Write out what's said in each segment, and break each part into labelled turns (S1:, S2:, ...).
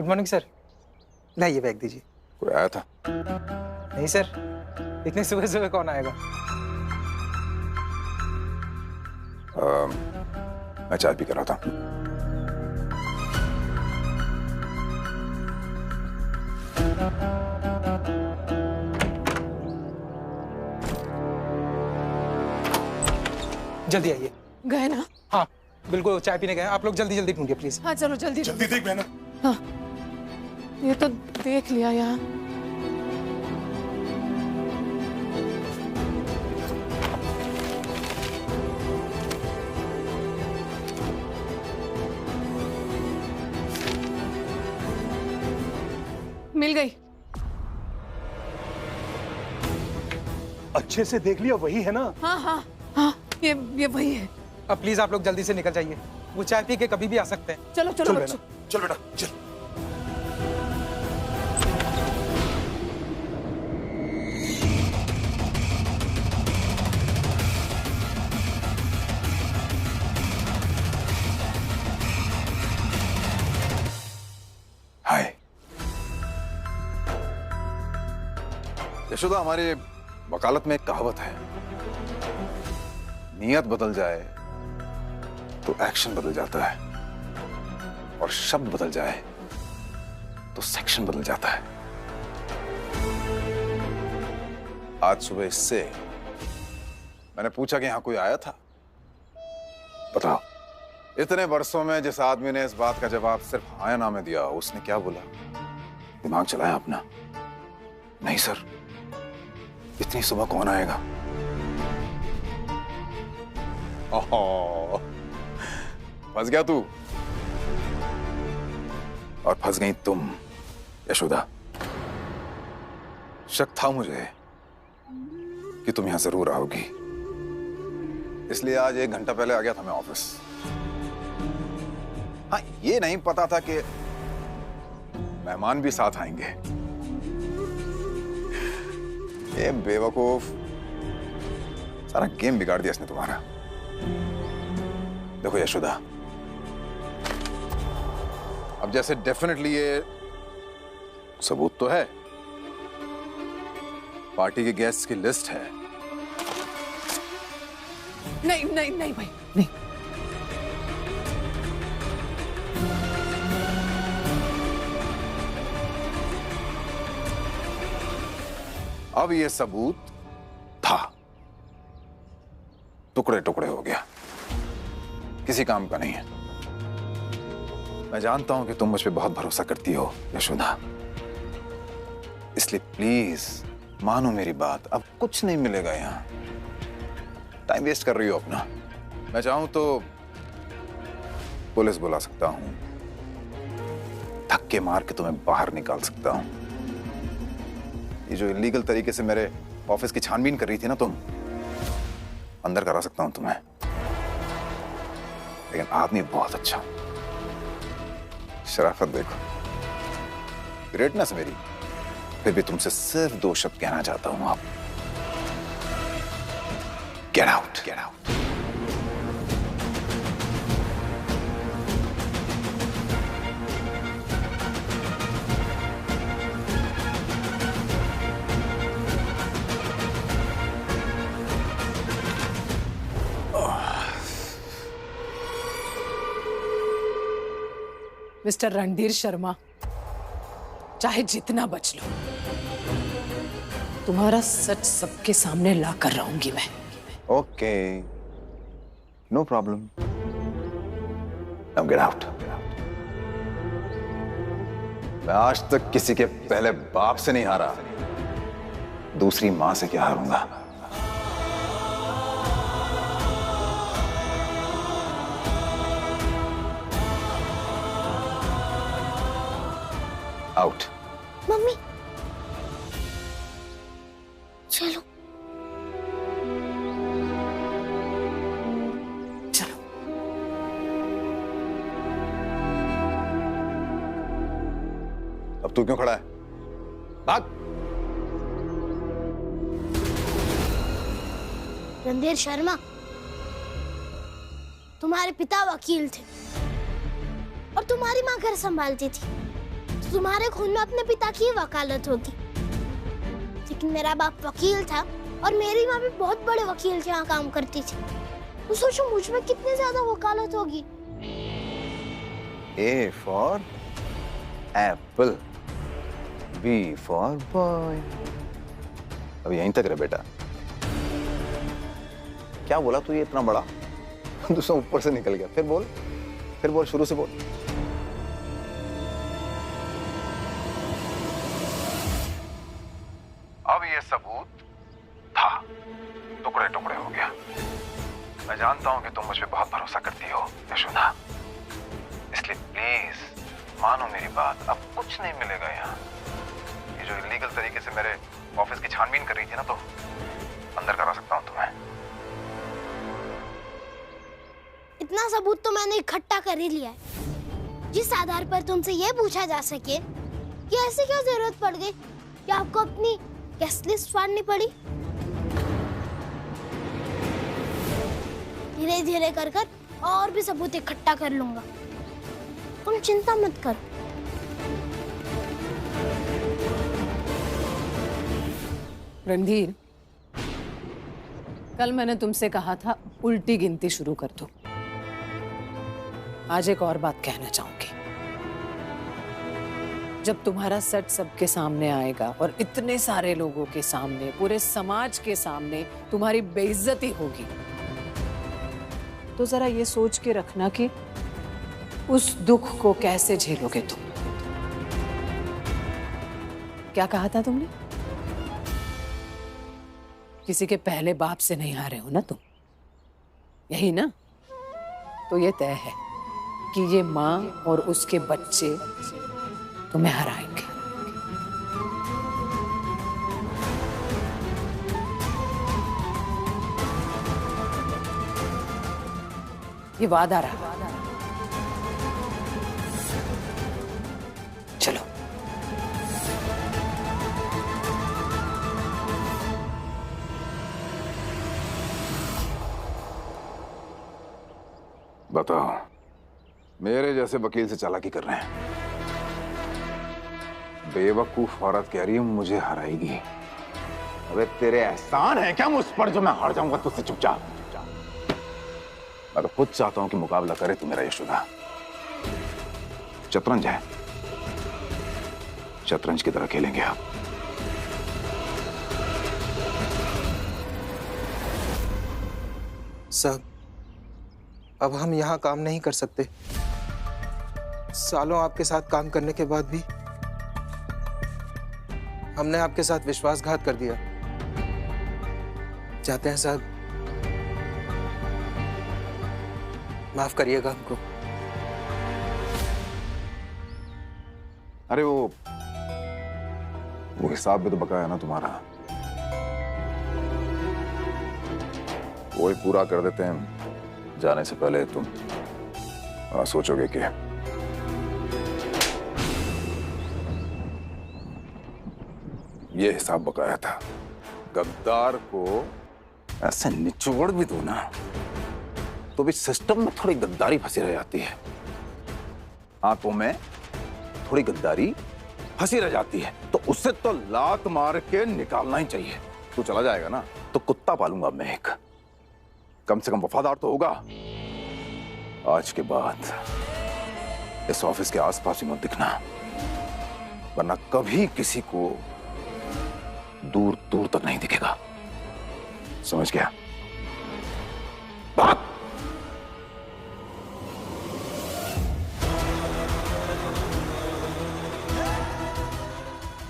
S1: Good morning sir. लाइए bag दीजिए।
S2: कोई आया था?
S1: नहीं सर, इतनी सुबह सुबह कौन आएगा?
S2: मैं चाय पी कर रहा था।
S1: जल्दी आइए।
S3: गए ना?
S1: हाँ बिल्कुल, चाय पीने गए। आप लोग जल्दी जल्दी ढूंढिए प्लीज।
S3: हाँ चलो जल्दी
S2: जल्दी देख बहना।
S3: हाँ ये तो देख लिया यार। मिल गई।
S4: अच्छे से देख लिया, वही है ना?
S3: हाँ हाँ हाँ, ये वही है।
S1: अब प्लीज आप लोग जल्दी से निकल जाइए, वो चाय पी के कभी भी आ सकते हैं।
S3: चलो चलो बच्चों।
S2: चल बेटा चल। हाय यशोदा, हमारे वकालत में एक कहावत है, नियत बदल जाए तो एक्शन बदल जाता है और शब्द बदल जाए तो सेक्शन बदल जाता है। आज सुबह इससे मैंने पूछा कि यहां कोई आया था। बताओ, इतने वर्षों में जिस आदमी ने इस बात का जवाब सिर्फ हाँ या ना में दिया, उसने क्या बोला? दिमाग चलाया अपना? नहीं सर, इतनी सुबह कौन आएगा? ओहो, फंस गया तू, और फंस गई तुम यशोदा। शक था मुझे कि तुम यहां जरूर आओगी, इसलिए आज 1 घंटा पहले आ गया था मैं ऑफिस। हाँ, ये नहीं पता था कि मेहमान भी साथ आएंगे। ये बेवकूफ, सारा गेम बिगाड़ दिया इसने तुम्हारा। देखो यशोदा, अब जैसे डेफिनेटली ये सबूत तो है, पार्टी के गेस्ट की लिस्ट है।
S3: नहीं नहीं नहीं भाई नहीं।
S2: अब ये सबूत था, टुकड़े टुकड़े हो गया, किसी काम का नहीं है। मैं जानता हूं कि तुम मुझ पे बहुत भरोसा करती हो यशोदा, इसलिए प्लीज मानो मेरी बात। अब कुछ नहीं मिलेगा यहां, टाइम वेस्ट कर रही हो अपना। मैं चाहूं तो पुलिस बुला सकता हूं, धक्के मार के तुम्हें बाहर निकाल सकता हूं। ये जो इलीगल तरीके से मेरे ऑफिस की छानबीन कर रही थी ना तुम, अंदर करा सकता हूं तुम्हें। लेकिन आदमी बहुत अच्छा, शराफत देखो, ग्रेटनेस मेरी, फिर भी तुमसे सिर्फ 2 शब्द कहना चाहता हूं। आप get out, get out.
S3: Mister Randhir Sharma, चाहे जितना बच लो, तुम्हारा सच सबके सामने ला कर रहूंगी मैं।
S2: Okay, no problem. Now get out. मैं आज तक किसी के पहले बाप से नहीं हारा, दूसरी मां से क्या हारूंगा? आउट।
S5: मम्मी चलो।
S3: चलो।
S2: अब तू क्यों खड़ा है? भाग।
S5: रणधीर शर्मा, तुम्हारे पिता वकील थे और तुम्हारी माँ घर संभालती थी। तो तुम्हारे खून में अपने पिता की वकालत होती। लेकिन मेरा बाप वकील था और मेरी माँ भी बहुत बड़े वकील के यहाँ काम करती थी। तो सोचो मुझ में कितनी ज्यादा वकालत होगी।
S2: A for apple, B for boy। अब यहीं तक रहे बेटा। क्या बोला तू? ये इतना बड़ा दूसरा ऊपर से निकल गया। फिर बोल, शुरू से बोल। अब ये सबूत था, टुकड़े टुकड़े हो गया। मैं जानता हूं कि तुम मुझ पे बहुत भरोसा करती हो यशोदा, इसलिए प्लीज मानो मेरी बात। अब कुछ नहीं मिलेगा यहाँ। ये जो इलीगल तरीके से मेरे ऑफिस की छानबीन कर रही थी ना, तो अंदर करा सकता हूँ तुम्हें।
S5: इतना सबूत तो मैंने इकट्ठा कर ही लिया है, जिस आधार पर तुमसे ये पूछा जा सके कि ऐसी क्या जरूरत पड़ गई कि आपको अपनी गेस्ट लिस्ट फाड़नी पड़ी। धीरे धीरे कर कर और भी सबूत इकट्ठा कर लूंगा, तुम चिंता मत कर।
S3: रणधीर, कल मैंने तुमसे कहा था उल्टी गिनती शुरू कर दो। आज एक और बात कहना चाहूंगी। जब तुम्हारा सच सबके सामने आएगा और इतने सारे लोगों के सामने, पूरे समाज के सामने तुम्हारी बेइज्जती होगी, तो जरा ये सोच के रखना कि उस दुख को कैसे झेलोगे तुम। क्या कहा था तुमने? किसी के पहले बाप से नहीं हारे हो ना तुम, यही ना? तो ये तय है कि ये माँ और उसके बच्चे तुम्हें हराएंगे। ये वादा रहा। चलो।
S2: बताओ, मेरे जैसे वकील से चालाकी कर रहे हैं? बेवकूफ औरत कह रही है मुझे हराएगी। अबे तेरे एहसान है क्या मुझ पर जो मैं हार जाऊंगा तुझसे? चुपचाप। मैं तो खुद चाहता हूं कि मुकाबला करे तू मेरा यशोदा। शतरंज है, शतरंज की तरह खेलेंगे आप।
S1: साहब, अब हम यहाँ काम नहीं कर सकते। सालों आपके साथ काम करने के बाद भी हमने आपके साथ विश्वासघात कर दिया। जाते हैं साहब, माफ करिएगा हमको।
S2: अरे वो हिसाब भी तो बकाया है ना तुम्हारा, वो ही पूरा कर देते हैं। जाने से पहले तुम सोचोगे कि ये हिसाब बकाया था। गद्दार को ऐसे निचोड़ भी दो ना तो भी सिस्टम में थोड़ी गद्दारी फंसी रह जाती है, आंखों में थोड़ी गद्दारी फंसी रह जाती है। तो उससे तो लात मार के निकालना ही चाहिए। तू चला जाएगा ना तो कुत्ता पालूंगा मैं एक, कम से कम वफादार तो होगा। आज के बाद इस ऑफिस के आसपास ही मत दिखना, वरना कभी किसी को दूर दूर तक नहीं दिखेगा। समझ गया? बात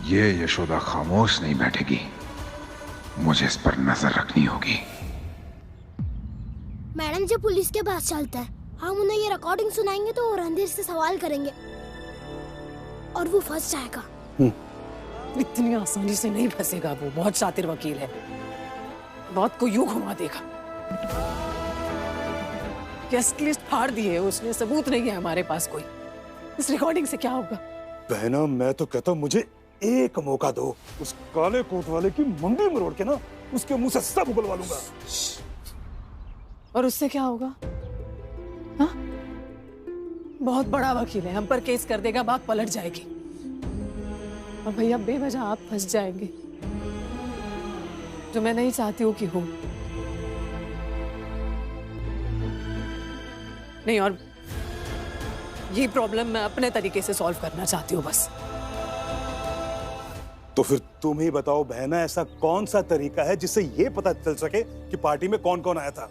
S4: ये यशोदा खामोश नहीं बैठेगी, मुझे इस पर नजर रखनी होगी।
S5: मैडम जी पुलिस के पास चलता है, हम उन्हें ये रिकॉर्डिंग सुनाएंगे तो वो रणधीर से सवाल करेंगे और वो फंस जाएगा।
S3: इतनी आसानी से नहीं फंसेगा वो, बहुत शातिर वकील है। बात को यूं घुमा देगा। गेस्ट लिस्ट फाड़ दी है उसने, सबूत नहीं है हमारे पास कोई। इस रिकॉर्डिंग से क्या होगा?
S6: बहना, मैं तो कहता हूँ मुझे एक मौका दो, उस काले कोट वाले की मुंडी मरोड़ के ना उसके मुंह से सब उगलवा लूंगा।
S3: और उससे क्या होगा? हाँ? बहुत बड़ा वकील है, हम पर केस कर देगा, बात पलट जाएगी। और भैया बेवजह आप फंस जाएंगे, जो मैं नहीं चाहती हूँ कि हो। नहीं, और ये प्रॉब्लम मैं अपने तरीके से सॉल्व करना चाहती हूँ बस।
S6: तो फिर तुम ही बताओ बहना, ऐसा कौन सा तरीका है जिससे ये पता चल सके कि पार्टी में कौन कौन आया था?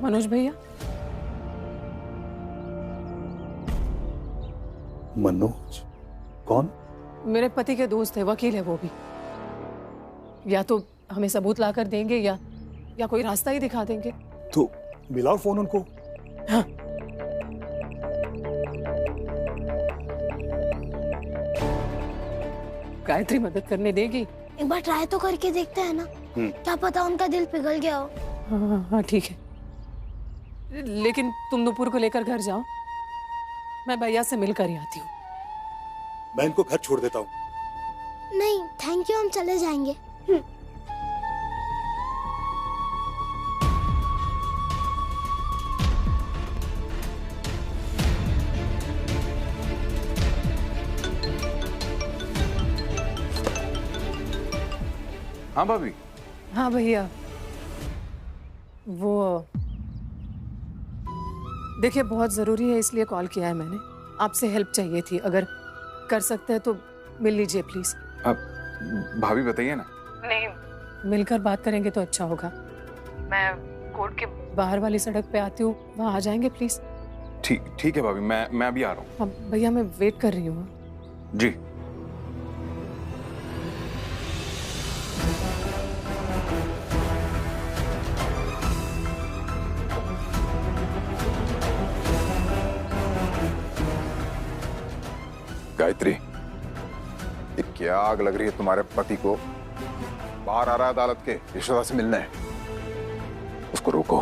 S3: मनोज भैया।
S6: मनोज? कौन?
S3: मेरे पति के दोस्त है, वकील है वो भी। या तो हमें सबूत लाकर देंगे या कोई रास्ता ही दिखा देंगे।
S6: तो मिलाओ फोन उनको।
S3: हाँ। गायत्री मदद करने देगी?
S5: एक बार ट्राई तो करके देखते हैं ना, क्या पता उनका दिल पिघल गया हो।
S3: हाँ हाँ ठीक है, लेकिन तुम नुपुर को लेकर घर जाओ, मैं भैया से मिलकर ही आती हूँ।
S6: मैं इनको घर छोड़ देता हूँ।
S5: नहीं थैंक यू, हम चले जाएंगे।
S2: हाँ भाभी।
S3: हाँ भैया, वो देखिए बहुत जरूरी है इसलिए कॉल किया है मैंने। आपसे हेल्प चाहिए थी, अगर कर सकते हैं तो मिल लीजिए प्लीज।
S2: अब भाभी बताइए ना।
S3: नहीं, मिलकर बात करेंगे तो अच्छा होगा। मैं कोर्ट के बाहर वाली सड़क पे आती हूँ, वहाँ आ जाएंगे प्लीज।
S2: ठीक है भाभी, मैं अभी आ रहा हूँ।
S3: हाँ भैया, मैं वेट कर रही हूँ।
S2: जी। गायत्री, ये क्या आग लग रही है तुम्हारे पति को? बाहर आ रहा है अदालत के, यशोदा से मिलने। उसको रोको,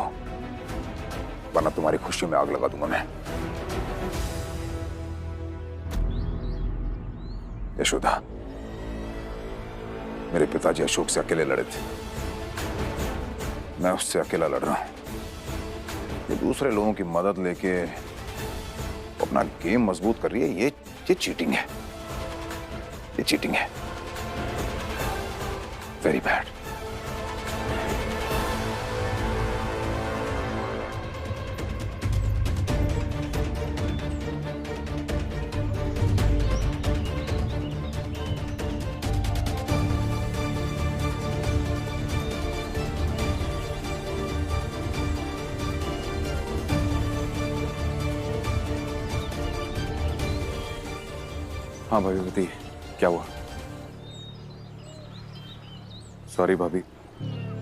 S2: वरना तुम्हारी खुशी में आग लगा दूंगा मैं। यशोदा, मेरे पिताजी अशोक से अकेले लड़े थे, मैं उससे अकेला लड़ रहा हूं। ये दूसरे लोगों की मदद लेके अपना गेम मजबूत कर रही है, ये चीटिंग है, ये चीटिंग है। Very bad. हाँ भाभी बताइए, क्या हुआ? सॉरी भाभी,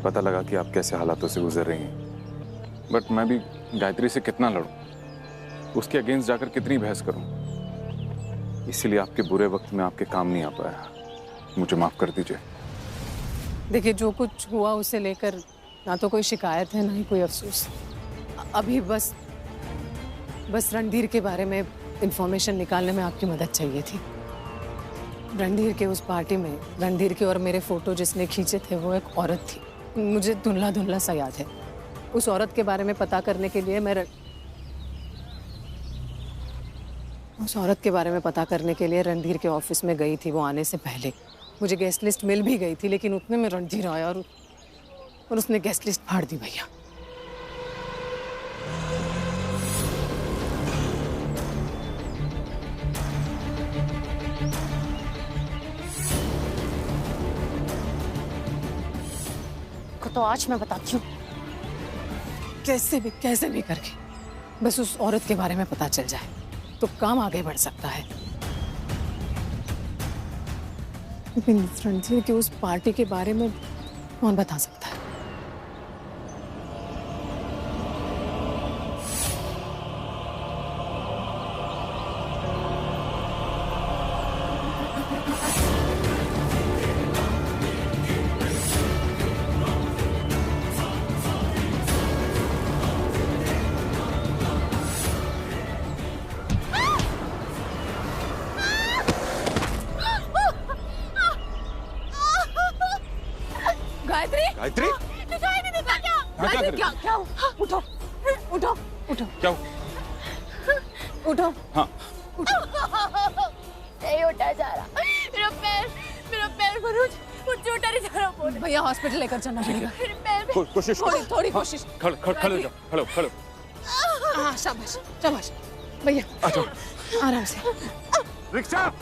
S2: पता लगा कि आप कैसे हालातों से गुजर रही हैं, बट मैं भी गायत्री से कितना लड़ूं, उसके अगेंस्ट जाकर कितनी बहस करूं, इसीलिए आपके बुरे वक्त में आपके काम नहीं आ पाया। मुझे माफ कर दीजिए।
S3: देखिए, जो कुछ हुआ उसे लेकर ना तो कोई शिकायत है ना ही कोई अफसोस। अभी बस रणधीर के बारे में इंफॉर्मेशन निकालने में आपकी मदद चाहिए थी। रणधीर के उस पार्टी में रणधीर के और मेरे फोटो जिसने खींचे थे वो एक औरत थी, मुझे धुंधला धुंधला सा याद है। उस औरत के बारे में पता करने के लिए रणधीर के ऑफिस में गई थी। वो आने से पहले मुझे गेस्ट लिस्ट मिल भी गई थी, लेकिन उतने में रणधीर आया और उसने गेस्ट लिस्ट फाड़ दी भैया। तो आज मैं बताती हूँ, कैसे भी करके बस उस औरत के बारे में पता चल जाए तो काम आगे बढ़ सकता है। लेकिन रणधीर की उस पार्टी के बारे में कौन बता सकता है? उठो।
S7: हाँ।
S5: नहीं उठा जा रहा, मेरा पैर कुछ उठा नहीं जा रहा। बोले
S3: भैया हॉस्पिटल लेकर जाना पड़ेगा।
S5: मेरे पैर में
S7: कोशिश
S3: थोड़ी कोशिश।
S7: खड़े जाओ, खड़े।
S3: हाँ शाबाश शाबाश भैया, आराम से।
S7: रिक्शा।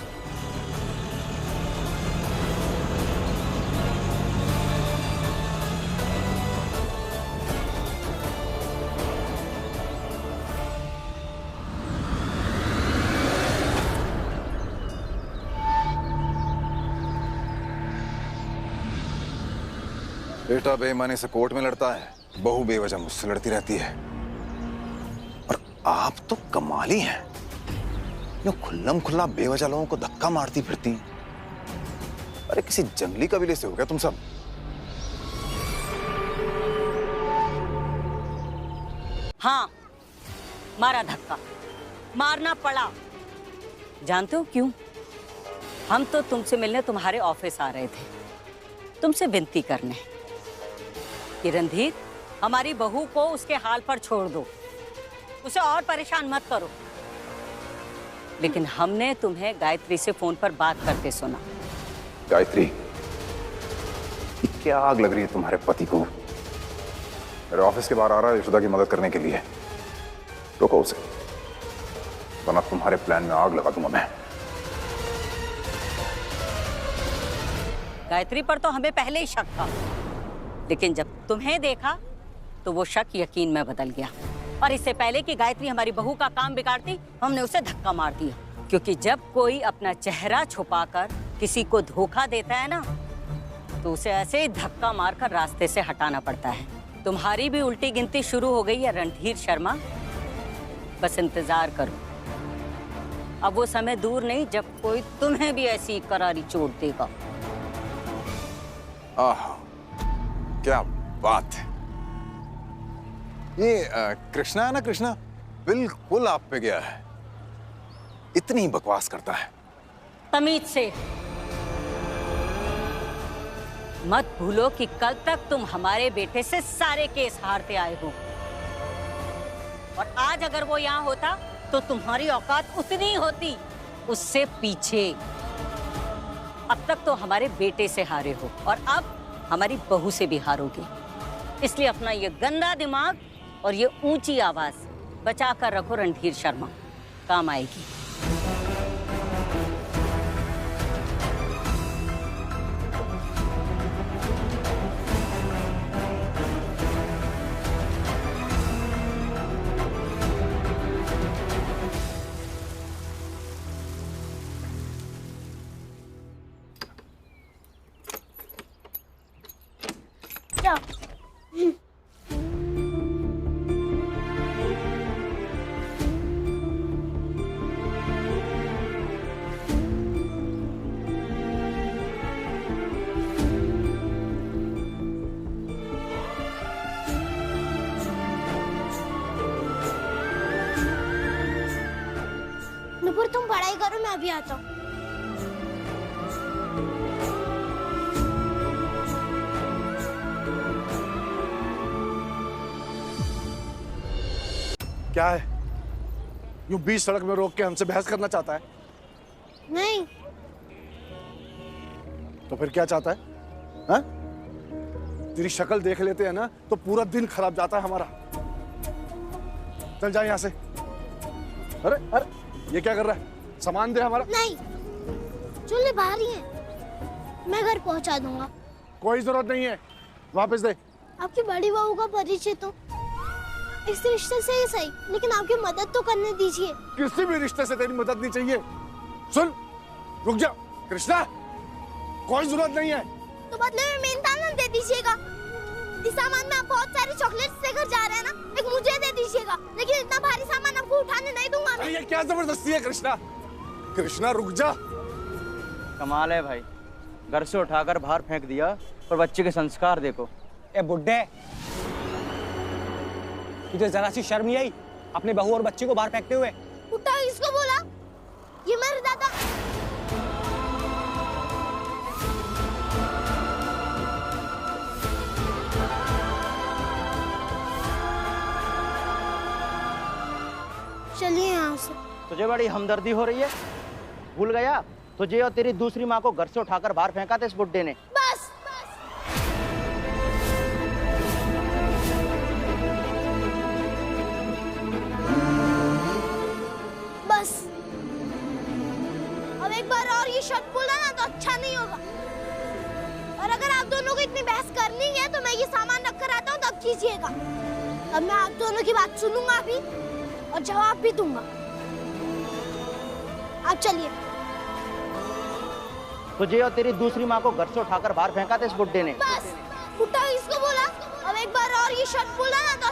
S2: बेटा बेईमानी से कोर्ट में लड़ता है, बहू बेवजह मुझसे लड़ती रहती है। और आप तो कमाली हैं, यूं खुल्लम खुल्ला बेवजह लोगों को धक्का मारती फिरती। अरे किसी जंगली कबीले से हो गया तुम सब।
S8: हाँ, मारा धक्का, मारना पड़ा। जानते हो क्यों? हम तो तुमसे मिलने तुम्हारे ऑफिस आ रहे थे, तुमसे विनती करने कि रणधीर, हमारी बहू को उसके हाल पर छोड़ दो, उसे और परेशान मत करो। लेकिन हमने तुम्हें गायत्री से फोन पर बात करते सुना।
S2: गायत्री, क्या आग लग रही है तुम्हारे पति को? मेरे ऑफिस के बाहर आ रहा है यशोदा की मदद करने के लिए। रोको उसे, वरना तुम्हारे प्लान में आग लगा दूंगा मैं।
S8: गायत्री पर तो हमें पहले ही शक था, लेकिन जब तुम्हें देखा तो वो शक यकीन में बदल गया। और इससे पहले कि गायत्री हमारी बहू का काम बिगाड़ती, हमने उसे धक्का मार दिया। क्योंकि जब कोई अपना चेहरा छुपाकर किसी को धोखा देता है ना, तो उसे ऐसे ही धक्का मारकर रास्ते से हटाना पड़ता है। तुम्हारी भी उल्टी गिनती शुरू हो गई है रणधीर शर्मा। बस इंतजार करो, अब वो समय दूर नहीं जब कोई तुम्हें भी ऐसी करारी चोट देगा।
S2: आह, क्या बात है। ये कृष्णा है ना, कृष्णा बिल्कुल आप पे गया है, इतनी बकवास करता है।
S8: तमीज से मत भूलो कि कल तक तुम हमारे बेटे से सारे केस हारते आए हो, और आज अगर वो यहाँ होता तो तुम्हारी औकात उतनी होती, उससे पीछे। अब तक तो हमारे बेटे से हारे हो, और अब हमारी बहू से भी हारोगे। इसलिए अपना ये गंदा दिमाग और ये ऊंची आवाज बचा कर रखो रणधीर शर्मा, काम आएगी।
S5: क्या? नुपुर, तुम पढ़ाई करो, मैं अभी आता हूँ।
S6: क्या है? यूं बीच सड़क में रोक के हमसे बहस करना चाहता है?
S5: नहीं।
S6: तो फिर क्या चाहता है? हाँ? तेरी शक्ल देख लेते हैं ना तो पूरा दिन खराब जाता है हमारा। चल जा यहाँ से। अरे अरे, ये क्या कर रहा है? सामान दे हमारा।
S5: नहीं, चूल्हे बाहर ही हैं, मैं घर पहुंचा दूंगा।
S6: कोई जरूरत नहीं है, वापस दे।
S5: आपकी बड़ी बहू का परिचय तो इस रिश्ते से ही सही, लेकिन आपकी मदद तो करने दीजिए।
S6: किसी भी रिश्ते से तेरी मदद नहीं चाहिए। सुन, रुक जा कृष्णा, कोई जरूरत नहीं है।
S5: तो बदले में मेहनताना दे दीजिएगा। इस सामान में आप बहुत सारे चॉकलेट्स लेकर जा रहे हैं ना, एक मुझे दे दीजिएगा, लेकिन इतना भारी सामान आपको उठाने नहीं दूंगा मैं।
S6: ये क्या जबरदस्ती है कृष्णा? कृष्णा रुक जा।
S9: कमाल है भाई, घर से उठाकर बाहर फेंक दिया, पर बच्चे के संस्कार देखो।
S1: ए बुड्ढे, तुझे जरा सी शर्म नहीं आई अपने बहू और बच्ची को बाहर फेंकते हुए?
S5: उठा किसको बोला? ये मेरे दादा। चलिए यहाँ से।
S9: तुझे बड़ी हमदर्दी हो रही है? भूल गया तुझे और तेरी दूसरी माँ को घर से उठाकर बाहर फेंका था इस बुड्ढे ने।
S5: बस बस अब एक बार और ये शब्द बोला ना तो अच्छा नहीं होगा। और अगर आप दोनों को इतनी बहस करनी है तो मैं ये सामान रख कर आता हूँ, तब कीजिएगा। अब मैं आप दोनों की बात सुनूंगा भी और जवाब भी दूंगा। आप चलिए।
S9: तुझे और तेरी दूसरी माँ को घर से उठाकर बाहर फेंका था इस बुड्ढे ने।
S5: बस बुड्ढा इसको बोला, अब एक बार और ये शब्द बोला ना तो